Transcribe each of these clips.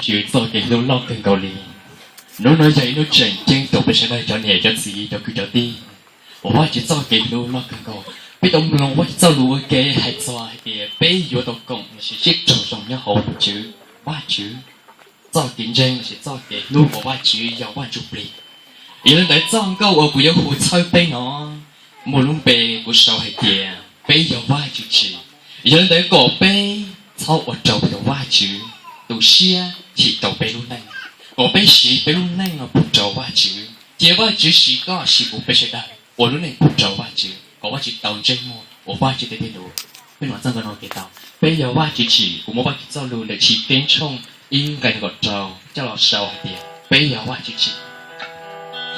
chữ do cái lô lo cần cầu lý nó nói vậy nó chỉnh chân tụ bên đây cho nhẹ cho gì cho cứ cho ti và chỉ do cái lô lo cần cầu biết ông lòng quá sao lúa cái hay sao thì bây giờ tôi cộng là chỉ trồng trồng nhau hậu chữ ba chữ do kinh doanh là do cái lô của ba chữ要万主力有人在藏高我不要胡菜杯nó một lúc bề của sau hay tiền bây giờ ba chữ chỉ有人在搞杯操我找不到ba chữ tổ xia chỉ tàu bê luôn này, ở bê xí bê luôn này là bút trâu ba chữ, chỉ ba chữ xí có xí bút bê xí đại, ở lúc này bút trâu ba chữ, có ba chữ tàu trên mua, ở ba chữ để đồ, bên ngoài cái nó cái tàu, bây giờ ba chữ chỉ, của một ba chữ giao lưu là chỉ tiếng trong, yên gần gọt trâu, cho lọ sầu hay tiền, bây giờ ba chữ chỉ,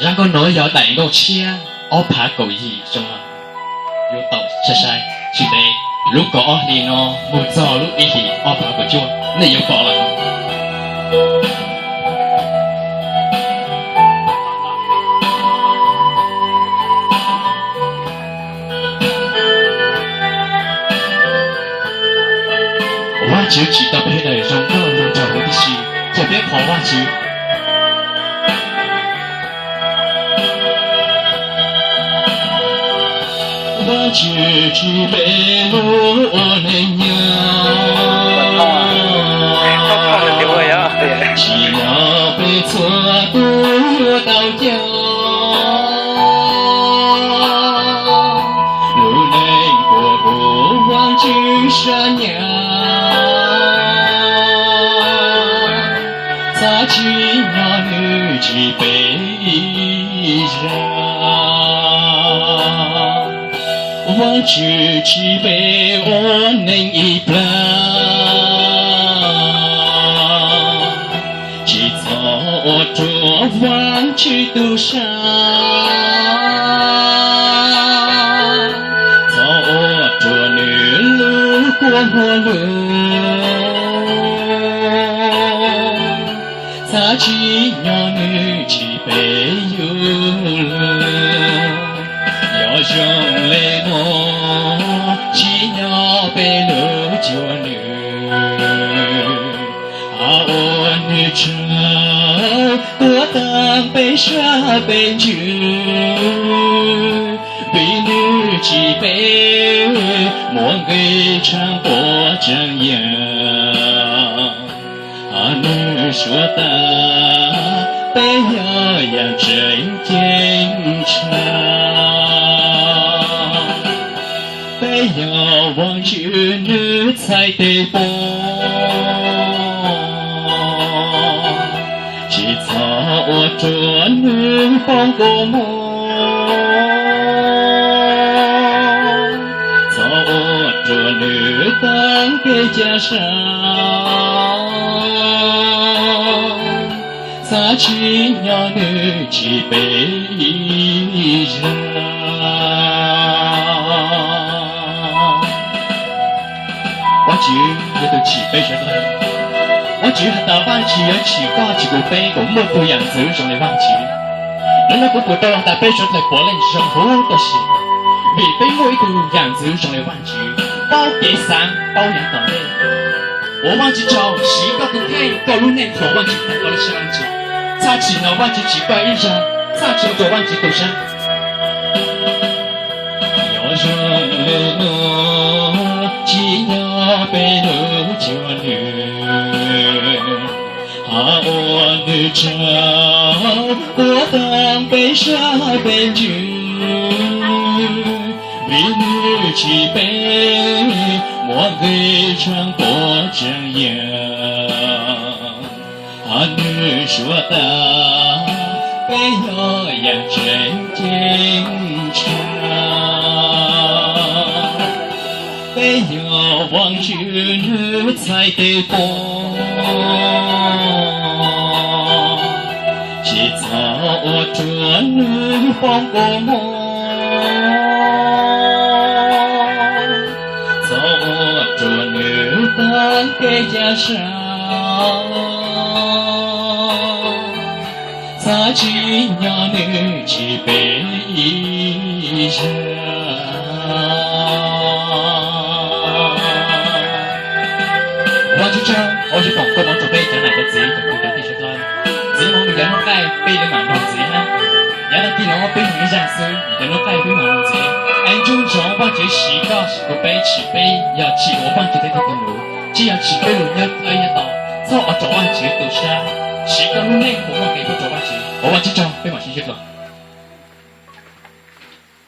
rằng con nói giờ đại đồ chia, ở phá cầu gì trong là, vô tàu sai, chỉ để lúc có thì nó một giờ lúc ý thì ở phá của chúa. này yêu bỏ lại hoa chữ chỉ tập hệ này trong các lòng trào của chị chỉ biết khó hoa chữ hoa chữ chỉ biết lúa nên chỉ nào被错过到家，路难过不忘记山崖，擦起那女几杯茶，我只几杯我能一杯。我着忘记独山，走着女路过路，擦起鸟女几杯油了，要用泪诺，起鸟杯路就女，我女车。我当被杀被拒，被女几杯，莫给唱过真言。女说的被谣言真坚强，被遥望去女才得播。我着女放过梦，走着女当给家乡，撒起鸟女几杯茶。我只也都几杯茶了。我只係打翻次一次加住個杯，咁每個人走上嚟翻次。你那個葡萄大杯上嚟玻璃上好多事，未俾每個人走上嚟翻次，包幾散包人等你。我忘記找十個跟看高路內頭忘記太高的相機，擦起呢忘記幾塊衣裳，擦起就忘記頭上。要讓你我只要被路就女。我女着，我当被杀被拒，为女几杯，莫给唱过真言。女说的被谣言真坚强，被遥望去女才得播。我着女放过梦，走着女当给家乡，擦起鸟女几杯茶。我去唱，我去放歌，我准备讲哪个字？这样说，人都改变嘛样子。俺中常把这时间是个杯起杯，要起我帮这个的路，只要起杯路要可以到，操我早晚起都是啊，时间内我忘给不早晚起，我忘记讲被马先生了。